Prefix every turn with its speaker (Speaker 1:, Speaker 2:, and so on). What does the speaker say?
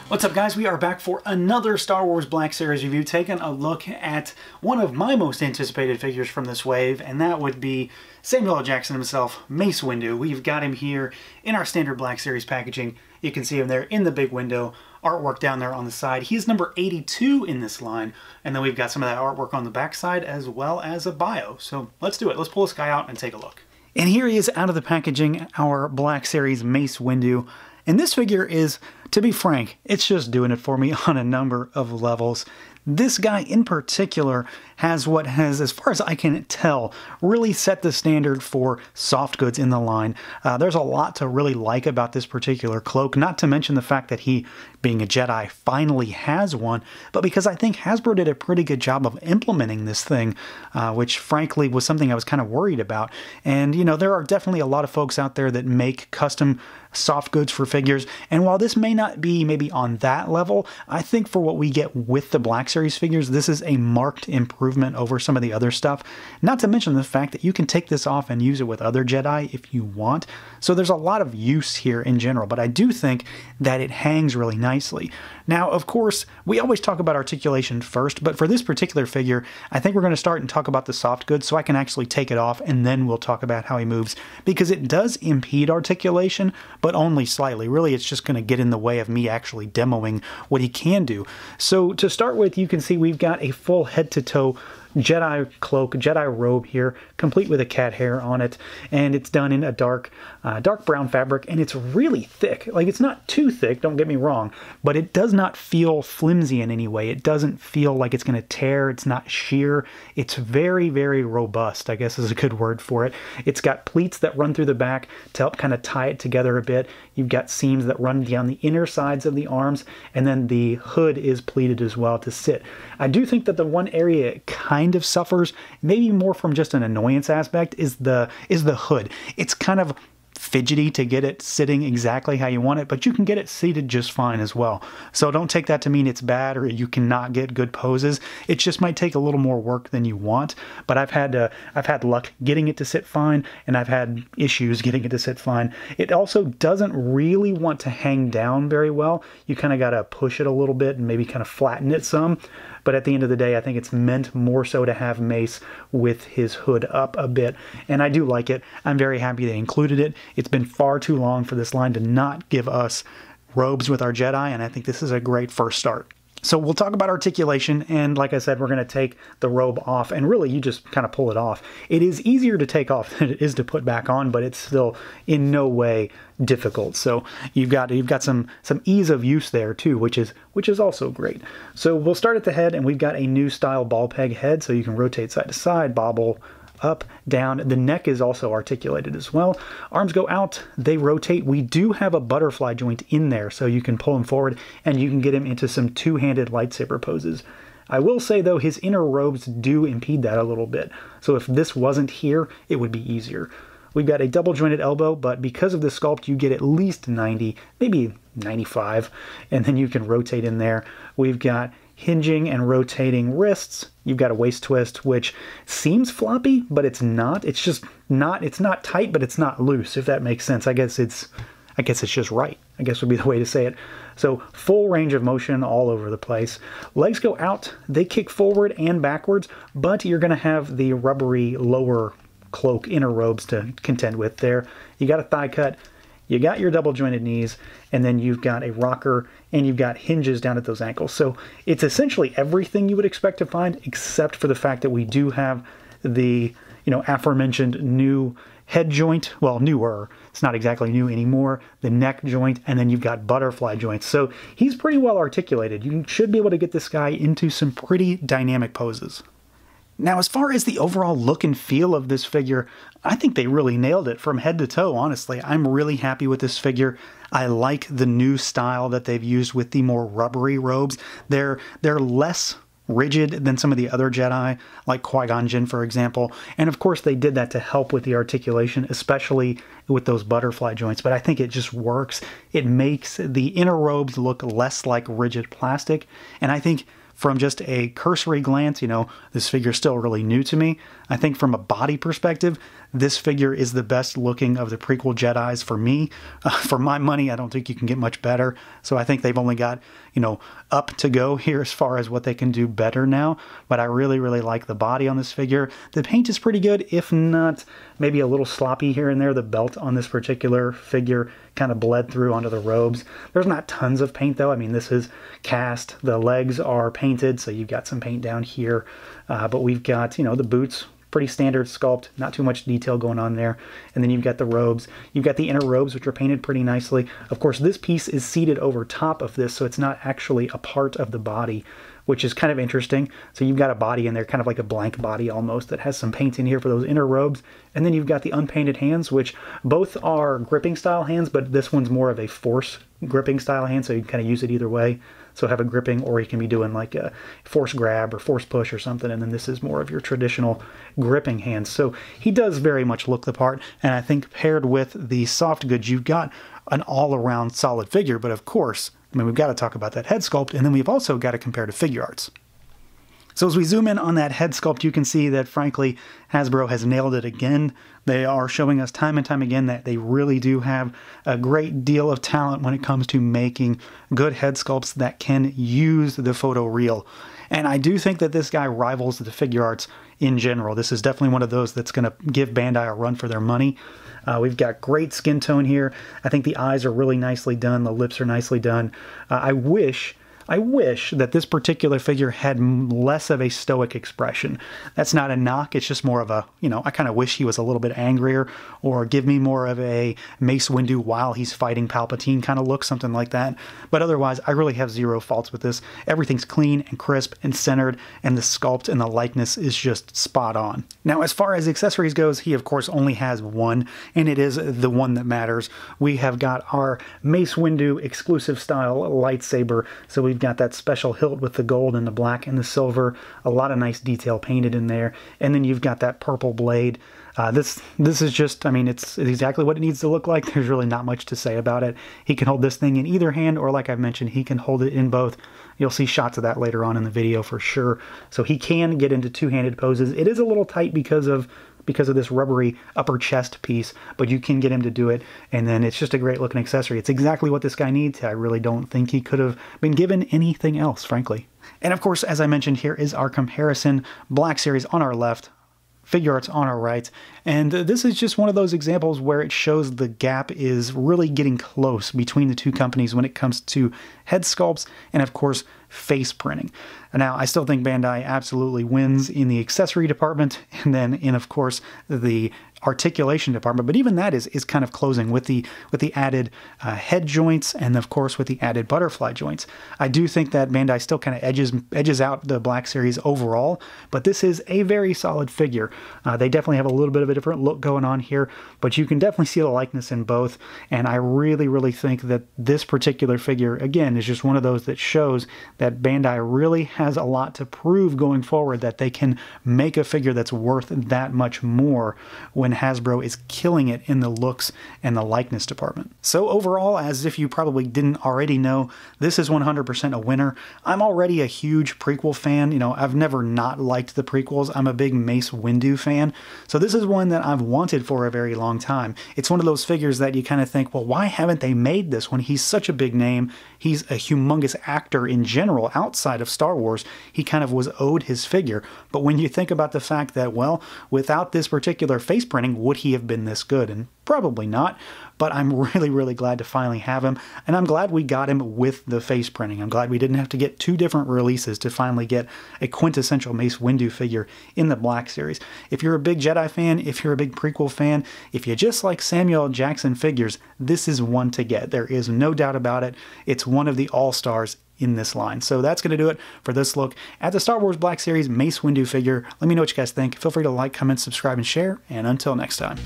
Speaker 1: What's up, guys? We are back for another Star Wars Black Series review, taking a look at one of my most anticipated figures from this wave, and that would be Samuel L. Jackson himself, Mace Windu. We've got him here in our standard Black Series packaging. You can see him there in the big window, artwork down there on the side. He's number 82 in this line, and then we've got some of that artwork on the back side as well as a bio. So let's do it. Let's pull this guy out and take a look. And here he is out of the packaging, our Black Series Mace Windu. And this figure is, to be frank, it's just doing it for me on a number of levels. This guy in particular has what has, as far as I can tell, really set the standard for soft goods in the line. There's a lot to really like about this particular cloak, not to mention the fact that he, being a Jedi, finally has one, but because I think Hasbro did a pretty good job of implementing this thing, which frankly was something I was kind of worried about. And, you know, there are definitely a lot of folks out there that make custom soft goods for figures, and while this may not be maybe on that level, I think for what we get with the Black Series figures, this is a marked improvement over some of the other stuff. Not to mention the fact that you can take this off and use it with other Jedi if you want. So there's a lot of use here in general, but I do think that it hangs really nicely. Now, of course, we always talk about articulation first, but for this particular figure, I think we're going to start and talk about the soft goods so I can actually take it off, and then we'll talk about how he moves, because it does impede articulation, but only slightly. Really, it's just going to get in the way of me actually demoing what he can do. So to start with, you can see we've got a full head-to-toe Jedi cloak, Jedi robe here, complete with a cat hair on it, and it's done in a dark brown fabric, and it's really thick. Like, it's not too thick, don't get me wrong, but it does not feel flimsy in any way. It doesn't feel like it's going to tear. It's not sheer. It's very, very robust, I guess is a good word for it. It's got pleats that run through the back to help kind of tie it together a bit. You've got seams that run down the inner sides of the arms, and then the hood is pleated as well to sit. I do think that the one area it kind of suffers, maybe more from just an annoyance aspect, is the hood. It's kind of fidgety to get it sitting exactly how you want it, but you can get it seated just fine as well. So don't take that to mean it's bad or you cannot get good poses. It just might take a little more work than you want, but I've had luck getting it to sit fine, and I've had issues getting it to sit fine. It also doesn't really want to hang down very well. You kind of got to push it a little bit and maybe kind of flatten it some. But at the end of the day, I think it's meant more so to have Mace with his hood up a bit, and I do like it. I'm very happy they included it. It's been far too long for this line to not give us robes with our Jedi, and I think this is a great first start. So we'll talk about articulation, and like I said, we're going to take the robe off, and really you just kind of pull it off. It is easier to take off than it is to put back on, but it's still in no way difficult. So you've got some ease of use there too, which is also great. So we'll start at the head, and we've got a new style ball peg head, so you can rotate side to side, bobble up, down. The neck is also articulated as well. Arms go out, they rotate. We do have a butterfly joint in there, so you can pull him forward and you can get him into some two-handed lightsaber poses. I will say, though, his inner robes do impede that a little bit. So if this wasn't here, it would be easier. We've got a double jointed elbow, but because of the sculpt, you get at least 90, maybe 95, and then you can rotate in there. We've got hinging and rotating wrists. You've got a waist twist, which seems floppy, but it's not. It's just not, it's not tight, but it's not loose, if that makes sense. I guess it's just right, I guess would be the way to say it. So full range of motion all over the place. Legs go out, they kick forward and backwards, but you're gonna have the rubbery lower cloak inner robes to contend with there. You got a thigh cut, you got your double jointed knees, and then you've got a rocker, and you've got hinges down at those ankles. So it's essentially everything you would expect to find, except for the fact that we do have the, you know, aforementioned new head joint. Well, newer. It's not exactly new anymore. The neck joint, and then you've got butterfly joints. So he's pretty well articulated. You should be able to get this guy into some pretty dynamic poses. Now, as far as the overall look and feel of this figure, I think they really nailed it from head to toe, honestly. I'm really happy with this figure. I like the new style that they've used with the more rubbery robes. They're less rigid than some of the other Jedi, like Qui-Gon Jinn, for example. And of course, they did that to help with the articulation, especially with those butterfly joints. But I think it just works. It makes the inner robes look less like rigid plastic. And I think from just a cursory glance, you know, this figure is still really new to me. I think from a body perspective, this figure is the best looking of the prequel Jedis for me. For my money, I don't think you can get much better. So I think they've only got, you know, up to go here as far as what they can do better now. But I really, really like the body on this figure. The paint is pretty good, if not maybe a little sloppy here and there. The belt on this particular figure kind of bled through onto the robes. There's not tons of paint though. I mean, this is cast. The legs are painted, so you've got some paint down here. But we've got, you know, the boots, pretty standard sculpt, not too much detail going on there. And then you've got the robes. You've got the inner robes, which are painted pretty nicely. Of course, this piece is seated over top of this, so it's not actually a part of the body, which is kind of interesting. So you've got a body in there, kind of like a blank body almost, that has some paint in here for those inner robes. And then you've got the unpainted hands, which both are gripping style hands, but this one's more of a force gripping style hand, so you can kind of use it either way. So have a gripping, or you can be doing like a force grab or force push or something, and then this is more of your traditional gripping hands. So he does very much look the part, and I think paired with the soft goods, you've got an all-around solid figure. But of course, I mean, we've got to talk about that head sculpt, and then we've also got to compare to figure arts. So as we zoom in on that head sculpt, you can see that, frankly, Hasbro has nailed it again. They are showing us time and time again that they really do have a great deal of talent when it comes to making good head sculpts that can use the photoreal. And I do think that this guy rivals the figure arts in general. This is definitely one of those that's going to give Bandai a run for their money. We've got great skin tone here. I think the eyes are really nicely done. The lips are nicely done. I wish that this particular figure had less of a stoic expression. That's not a knock, it's just more of a, you know, I kind of wish he was a little bit angrier, or give me more of a Mace Windu while he's fighting Palpatine kind of look, something like that. But otherwise, I really have zero faults with this. Everything's clean and crisp and centered, and the sculpt and the likeness is just spot on. Now, as far as accessories goes, he of course only has one, and it is the one that matters. We have got our Mace Windu exclusive style lightsaber, so we've got that special hilt with the gold and the black and the silver, a lot of nice detail painted in there, and then you've got that purple blade. This is just, I mean, it's exactly what it needs to look like. There's really not much to say about it. He can hold this thing in either hand, or like I've mentioned, he can hold it in both. You'll see shots of that later on in the video for sure. So he can get into two-handed poses. It is a little tight because of this rubbery upper chest piece, but you can get him to do it, and then it's just a great looking accessory. It's exactly what this guy needs. I really don't think he could have been given anything else, frankly. And of course, as I mentioned, here is our comparison. Black Series on our left, figure arts on our right, and this is just one of those examples where it shows the gap is really getting close between the two companies when it comes to head sculpts and, of course, face printing. Now, I still think Bandai absolutely wins in the accessory department, and then in, of course, the articulation department, but even that is kind of closing with the added head joints, and of course with the added butterfly joints. I do think that Bandai still kind of edges out the Black Series overall, but this is a very solid figure. They definitely have a little bit of a different look going on here, but you can definitely see the likeness in both, and I really, really think that this particular figure, again, is just one of those that shows that Bandai really has a lot to prove going forward, that they can make a figure that's worth that much more when Hasbro is killing it in the looks and the likeness department. So overall, as if you probably didn't already know, this is 100% a winner. I'm already a huge prequel fan. You know, I've never not liked the prequels. I'm a big Mace Windu fan. So this is one that I've wanted for a very long time. It's one of those figures that you kind of think, well, why haven't they made this one? He's such a big name. He's a humongous actor in general outside of Star Wars. He kind of was owed his figure. But when you think about the fact that, well, without this particular face printing, would he have been this good? And probably not, but I'm really, really glad to finally have him, and I'm glad we got him with the face printing. I'm glad we didn't have to get two different releases to finally get a quintessential Mace Windu figure in the Black Series. If you're a big Jedi fan, if you're a big prequel fan, if you just like Samuel L. Jackson figures, this is one to get. There is no doubt about it. It's one of the all-stars in this line. So that's going to do it for this look at the Star Wars Black Series Mace Windu figure. Let me know what you guys think. Feel free to like, comment, subscribe, and share, and until next time.